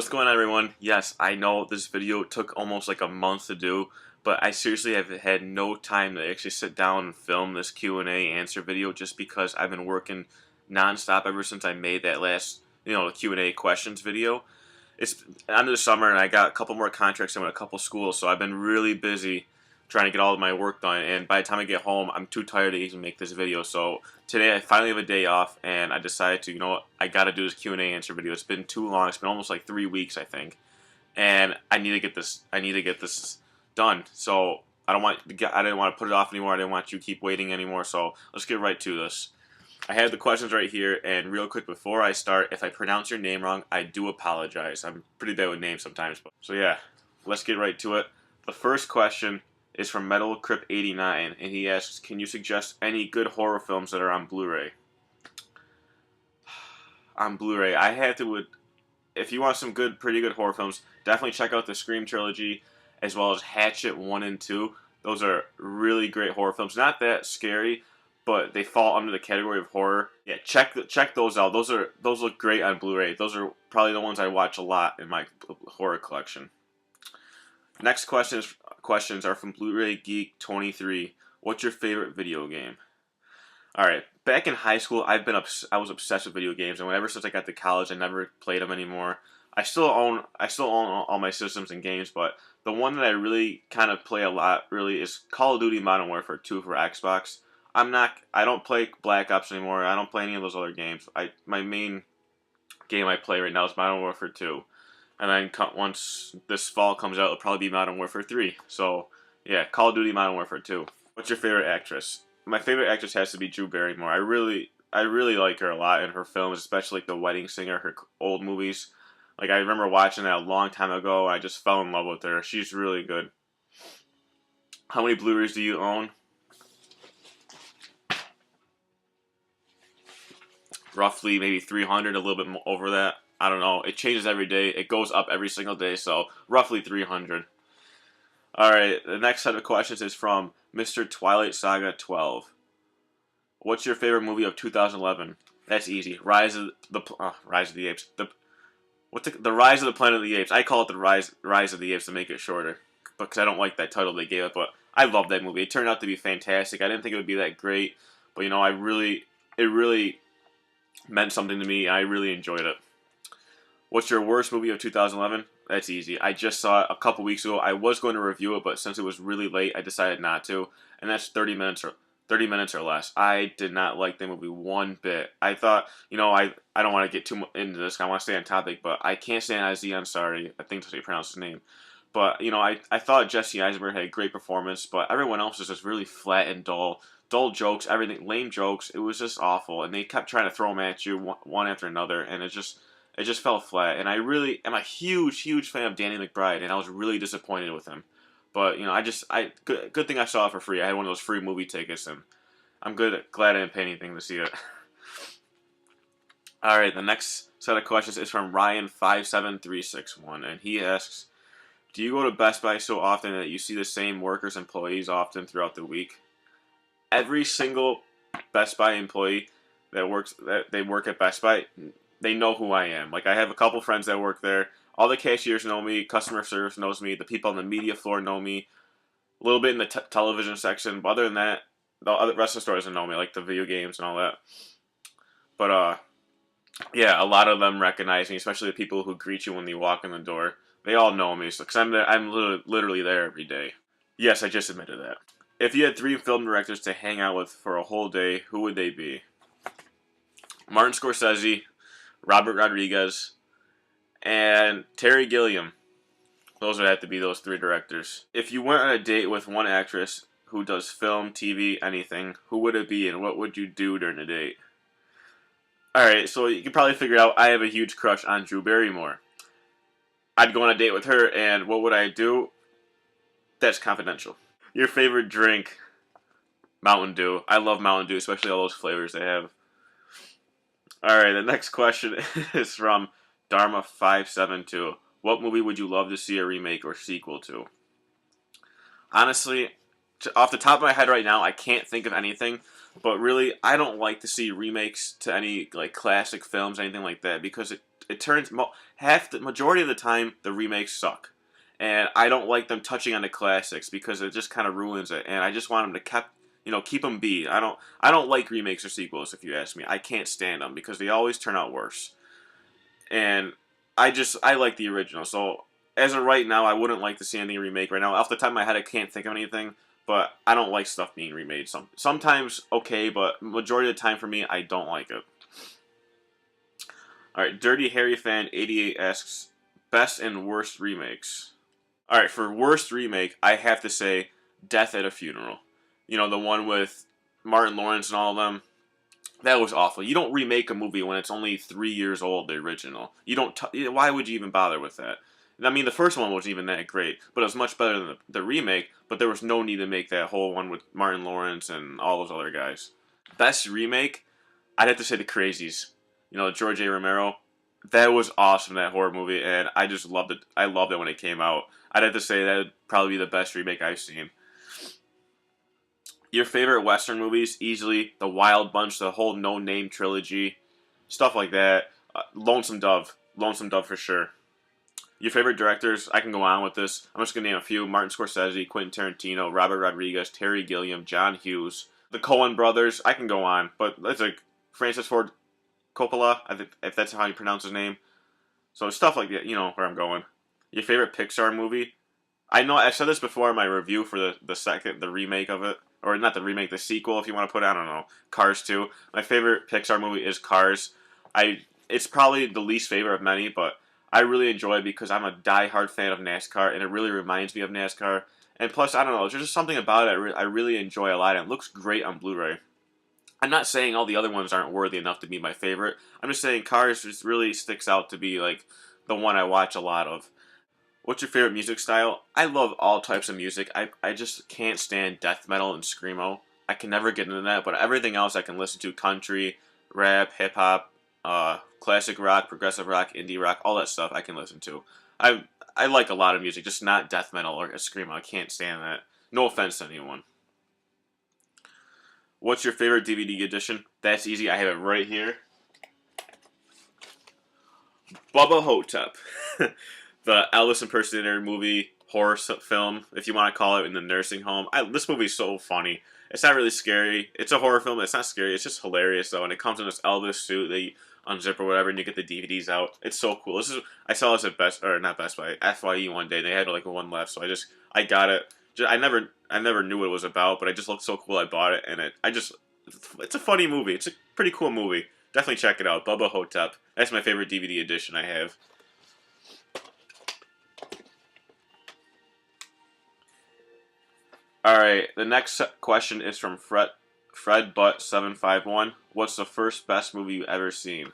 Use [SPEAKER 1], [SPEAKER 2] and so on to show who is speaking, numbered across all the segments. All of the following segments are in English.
[SPEAKER 1] What's going on, everyone? Yes, I know this video took almost like a month to do, but I seriously have had no time to actually sit down and film this Q&A answer video just because I've been working nonstop ever since I made that last, Q&A questions video. It's end of the summer and I got a couple more contracts in with a couple schools, so I've been really busy trying to get all of my work done, and by the time I get home, I'm too tired to even make this video. So today I finally have a day off, and I decided to, I gotta do this Q&A answer video. It's been too long. It's been almost like 3 weeks, I think, and I need to get this done. So I didn't want to put it off anymore. I didn't want you to keep waiting anymore. So let's get right to this. I have the questions right here, and real quick before I start, if I pronounce your name wrong, I do apologize. I'm pretty bad with names sometimes. So yeah, let's get right to it. The first question is from Metal Crip 89, and he asks, can you suggest any good horror films that are on Blu-ray? On Blu-ray, I have to, if you want some pretty good horror films, definitely check out the Scream trilogy, as well as Hatchet 1 and 2. Those are really great horror films. Not that scary, but they fall under the category of horror. Yeah, check those out. Those look great on Blu-ray. Those are probably the ones I watch a lot in my horror collection. Next questions are from Blu-ray Geek 23. What's your favorite video game? All right, back in high school, I was obsessed with video games, and ever since I got to college, I never played them anymore. I still own all my systems and games, but the one that I really kind of play a lot really is Call of Duty Modern Warfare 2 for Xbox. I don't play Black Ops anymore. I don't play any of those other games. My main game I play right now is Modern Warfare 2. And then once this fall comes out, it'll probably be Modern Warfare 3. So, yeah, Call of Duty Modern Warfare 2. What's your favorite actress? My favorite actress has to be Drew Barrymore. I really like her a lot in her films, especially like The Wedding Singer, her old movies. Like, I remember watching that a long time ago, and I just fell in love with her. She's really good. How many Blu-rays do you own? Roughly maybe 300, a little bit more over that. I don't know. It changes every day. It goes up every single day, so roughly 300. Alright, the next set of questions is from Mr. Twilight Saga 12. What's your favorite movie of 2011? That's easy. Rise of the Apes. The Rise of the Planet of the Apes. I call it the Rise of the Apes to make it shorter, because I don't like that title they gave it, but I love that movie. It turned out to be fantastic. I didn't think it would be that great, but it really meant something to me. I really enjoyed it. What's your worst movie of 2011? That's easy. I just saw it a couple weeks ago. I was going to review it, but since it was really late, I decided not to. And that's 30 minutes or less. I did not like the movie one bit. I thought, I don't want to get too much into this. I want to stay on topic, but I can't stand Aziz Ansari. I think that's how you pronounce his name. But, I thought Jesse Eisenberg had a great performance, but everyone else was just really flat and dull. Dull jokes, everything, lame jokes. It was just awful. And they kept trying to throw them at you one after another, and it just fell flat, and I really am a huge fan of Danny McBride, and I was really disappointed with him. But good thing I saw it for free. I had one of those free movie tickets, and I'm glad I didn't pay anything to see it. All right, the next set of questions is from Ryan57361, and he asks, "Do you go to Best Buy so often that you see the same employees often throughout the week?" Every single Best Buy employee that they work at Best Buy, they know who I am. Like, I have a couple friends that work there. All the cashiers know me. Customer service knows me. The people on the media floor know me. A little bit in the television section. But other than that, the rest of the store doesn't know me, like the video games and all that. But, yeah, a lot of them recognize me, especially the people who greet you when you walk in the door. They all know me, because I'm literally there every day. Yes, I just admitted that. If you had 3 film directors to hang out with for a whole day, who would they be? Martin Scorsese, Robert Rodriguez, and Terry Gilliam. Those would have to be those 3 directors. If you went on a date with one actress who does film, TV, anything, who would it be, and what would you do during the date? Alright, so you can probably figure out I have a huge crush on Drew Barrymore. I'd go on a date with her, and what would I do? That's confidential. Your favorite drink? Mountain Dew. I love Mountain Dew, especially all those flavors they have. Alright, the next question is from Dharma572. What movie would you love to see a remake or sequel to? Honestly, off the top of my head right now, I can't think of anything. But really, I don't like to see remakes to any classic films, anything like that, because it turns half the majority of the time the remakes suck, and I don't like them touching on the classics because it just kind of ruins it. And I just want them to keep them be. I don't like remakes or sequels. If you ask me, I can't stand them because they always turn out worse. And I like the original. So as of right now, I wouldn't like to see any remake right now. Off the top of my head, I can't think of anything. But I don't like stuff being remade. Sometimes okay, but majority of the time for me, I don't like it. All right, Dirty Harry fan 88 asks best and worst remakes. All right, for worst remake, I have to say Death at a Funeral. You know, the one with Martin Lawrence and all of them. That was awful. You don't remake a movie when it's only 3 years old, the original. You don't. Why would you even bother with that? I mean, the first one wasn't even that great, but it was much better than the remake. But there was no need to make that whole one with Martin Lawrence and all those other guys. Best remake, I'd have to say The Crazies. You know, George A. Romero. That was awesome, that horror movie, and I just loved it. I loved it when it came out. I'd have to say that would probably be the best remake I've seen. Your favorite Western movies? Easily The Wild Bunch, the whole No Name trilogy, stuff like that. Lonesome Dove for sure. Your favorite directors? I can go on with this. I'm just gonna name a few: Martin Scorsese, Quentin Tarantino, Robert Rodriguez, Terry Gilliam, John Hughes, the Coen Brothers. I can go on, but that's like Francis Ford Coppola, I think, if that's how you pronounce his name. So stuff like that. You know where I'm going. Your favorite Pixar movie? I know I said this before in my review for the remake of it. Or not the remake, the sequel, if you want to put it, I don't know, Cars 2. My favorite Pixar movie is Cars. It's probably the least favorite of many, but I really enjoy it because I'm a die-hard fan of NASCAR, and it really reminds me of NASCAR. And plus, I don't know, there's just something about it I really enjoy a lot, and it looks great on Blu-ray. I'm not saying all the other ones aren't worthy enough to be my favorite. I'm just saying Cars just really sticks out to be like the one I watch a lot of. What's your favorite music style? I love all types of music. I just can't stand death metal and screamo. I can never get into that, but everything else I can listen to: country, rap, hip hop, classic rock, progressive rock, indie rock, all that stuff I can listen to. I like a lot of music, just not death metal or screamo. I can't stand that. No offense to anyone. What's your favorite DVD edition? That's easy. I have it right here. Bubba Hotep. The Elvis impersonator movie, horror film, if you want to call it, in the nursing home. This movie's so funny. It's not really scary. It's a horror film. It's not scary. It's just hilarious, though. And it comes in this Elvis suit that you unzip or whatever, and you get the DVDs out. It's so cool. I saw this at not Best Buy, FYE one day. They had like one left, so I got it. I never knew what it was about, but it just looked so cool. I bought it, and it's a funny movie. It's a pretty cool movie. Definitely check it out. Bubba Hotep. That's my favorite DVD edition I have. Alright, the next question is from Fred Butt 751. What's the first best movie you've ever seen?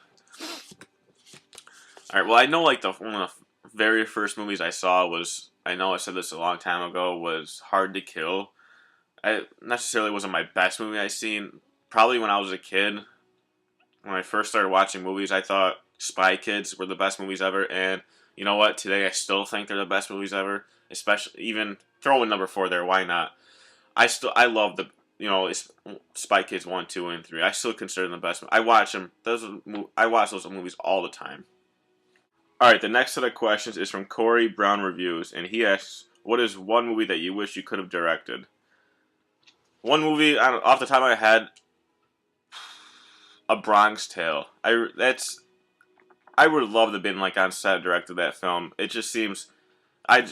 [SPEAKER 1] Alright, well, I know like one of the very first movies I saw was, I know I said this a long time ago, was Hard to Kill. It necessarily wasn't my best movie I seen. Probably when I was a kid, when I first started watching movies, I thought Spy Kids were the best movies ever, and you know what? Today I still think they're the best movies ever. Especially, even throw in number 4 there. Why not? I love Spy Kids 1, 2, and 3. I still consider them the best. I watch them. I watch those movies all the time. All right, the next set of questions is from Corey Brown Reviews, and he asks, "What is one movie that you wish you could have directed?" One movie off the top of my head, A Bronx Tale. I would love to have been like on set directed that film. It just seems. I'm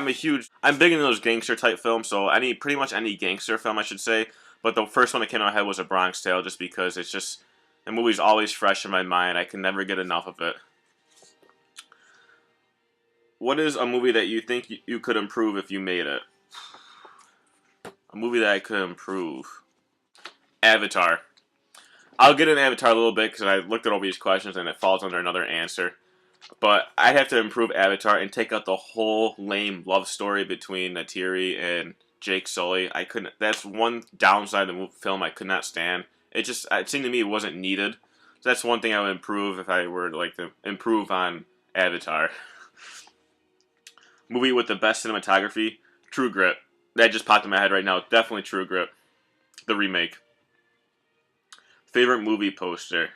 [SPEAKER 1] big into those gangster type films, so pretty much any gangster film I should say. But the first one that came to my head was A Bronx Tale, just because the movie's always fresh in my mind. I can never get enough of it. What is a movie that you think you could improve if you made it? A movie that I could improve. Avatar. I'll get into Avatar a little bit because I looked at all these questions and it falls under another answer. But I'd have to improve Avatar and take out the whole lame love story between Neytiri and Jake Sully. I couldn't. That's one downside of the film I could not stand. It seemed to me it wasn't needed. So that's one thing I would improve if I were to improve on Avatar. Movie with the best cinematography, True Grit. That just popped in my head right now. Definitely True Grit, the remake. Favorite movie poster.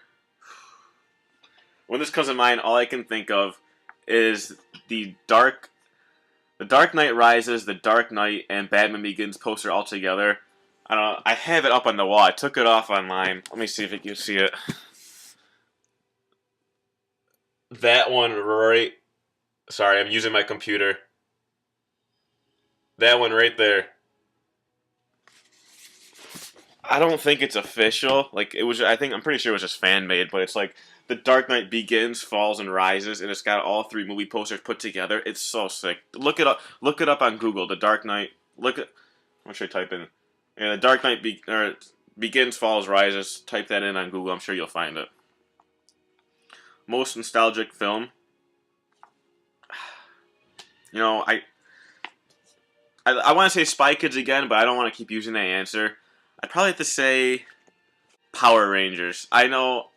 [SPEAKER 1] When this comes to mind, all I can think of is the Dark Knight Rises, the Dark Knight, and Batman Begins poster all together. I don't know. I have it up on the wall. I took it off online. Let me see if you can see it. That one right. Sorry, I'm using my computer. That one right there. I don't think it's official. Like it was, I think I'm pretty sure it was just fan made, but it's like the Dark Knight Begins, Falls, and Rises, and it's got all three movie posters put together. It's so sick. Look it up. Look it up on Google. The Dark Knight. Look at. What should I type in? Yeah, the Dark Knight Begins, Falls, Rises. Type that in on Google. I'm sure you'll find it. Most nostalgic film. You know, I want to say Spy Kids again, but I don't want to keep using that answer. I'd probably have to say Power Rangers. I know,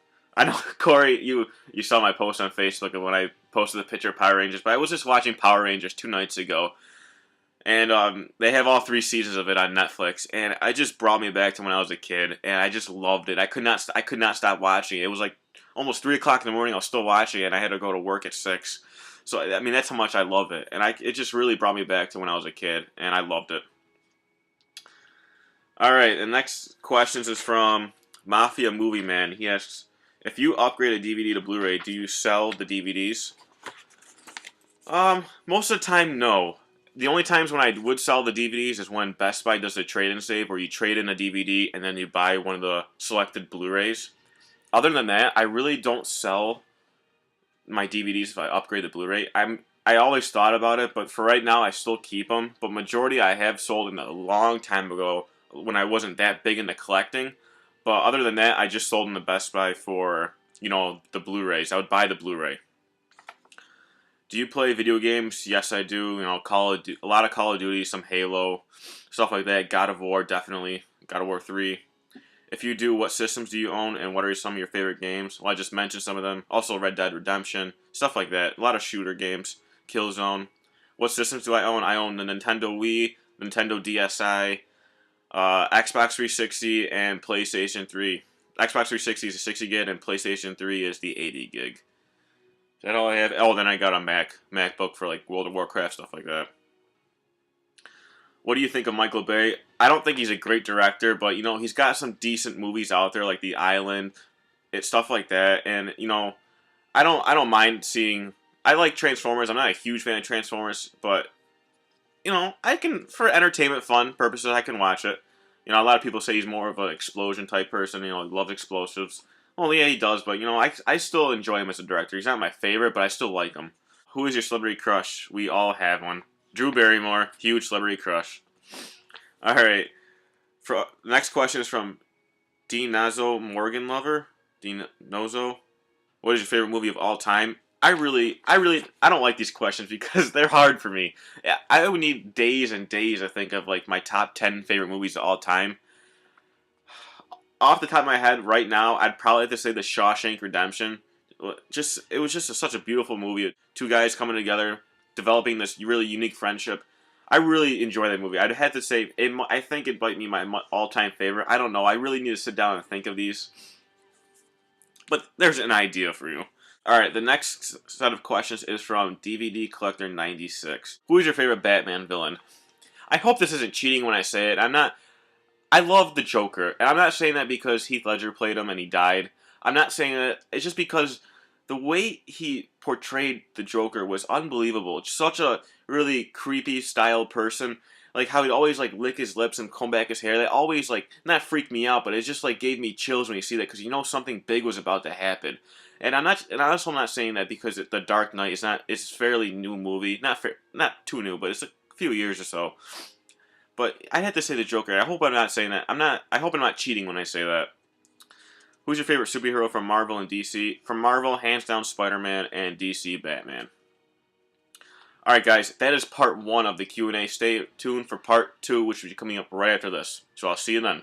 [SPEAKER 1] Corey, you saw my post on Facebook of when I posted the picture of Power Rangers, but I was just watching Power Rangers 2 nights ago, and they have all 3 seasons of it on Netflix, and it just brought me back to when I was a kid, and I just loved it. I could not stop watching it. It was like almost 3 o'clock in the morning. I was still watching it, and I had to go to work at 6. So I mean, that's how much I love it, and it just really brought me back to when I was a kid, and I loved it. All right, the next questions is from Mafia Movie Man. He asks, if you upgrade a DVD to Blu-ray, do you sell the DVDs? Most of the time, no. The only times when I would sell the DVDs is when Best Buy does a trade-in save, where you trade in a DVD and then you buy one of the selected Blu-rays. Other than that, I really don't sell my DVDs if I upgrade the Blu-ray. I always thought about it, but for right now, I still keep them. But majority I have sold in a long time ago when I wasn't that big into collecting. But other than that, I just sold them to Best Buy for, you know, the Blu-rays. I would buy the Blu-ray. Do you play video games? Yes, I do. You know, a lot of Call of Duty, some Halo, stuff like that. God of War, definitely. God of War 3. If you do, what systems do you own, and what are some of your favorite games? Well, I just mentioned some of them. Also, Red Dead Redemption, stuff like that. A lot of shooter games. Killzone. What systems do I own? I own the Nintendo Wii, Nintendo DSi, Xbox 360, and PlayStation 3. Xbox 360 is a 60 gig, and PlayStation 3 is the 80 gig. Is that all I have? Oh, then I got a MacBook for like World of Warcraft, stuff like that. What do you think of Michael Bay? I don't think he's a great director, but you know, he's got some decent movies out there like The Island, stuff like that. And you know, I don't mind seeing. I like Transformers. I'm not a huge fan of Transformers, but you know, I can, for entertainment, fun purposes, I can watch it. You know, a lot of people say he's more of an explosion type person. You know, he loves explosives. Well, yeah, he does, but you know, I still enjoy him as a director. He's not my favorite, but I still like him. Who is your celebrity crush? We all have one. Drew Barrymore, huge celebrity crush. All right. Next question is from Dean Nazo Morgan Lover. Dean Nozo. What is your favorite movie of all time? I don't like these questions because they're hard for me. I would need days and days to think of like my top 10 favorite movies of all time. Off the top of my head, right now, I'd probably have to say The Shawshank Redemption. It was just such a beautiful movie. Two guys coming together, developing this really unique friendship. I really enjoy that movie. I'd have to say, I think it might be my all-time favorite. I don't know. I really need to sit down and think of these. But there's an idea for you. Alright, the next set of questions is from DVD Collector 96. Who is your favorite Batman villain? I hope this isn't cheating when I say it. I love the Joker, and I'm not saying that because Heath Ledger played him and he died. I'm not saying that. It's just because the way he portrayed the Joker was unbelievable. It's such a really creepy style person. Like how he'd always like lick his lips and comb back his hair. They always like not freaked me out, but it just like gave me chills when you see that because you know something big was about to happen. And I'm also not saying that because The Dark Knight is not. It's a fairly new movie, not too new, but it's a few years or so. But I had to say the Joker. I hope I'm not saying that. I hope I'm not cheating when I say that. Who's your favorite superhero from Marvel and DC? From Marvel, hands down, Spider-Man, and DC, Batman. All right, guys, that is part 1 of the Q&A. Stay tuned for part 2, which will be coming up right after this. So I'll see you then.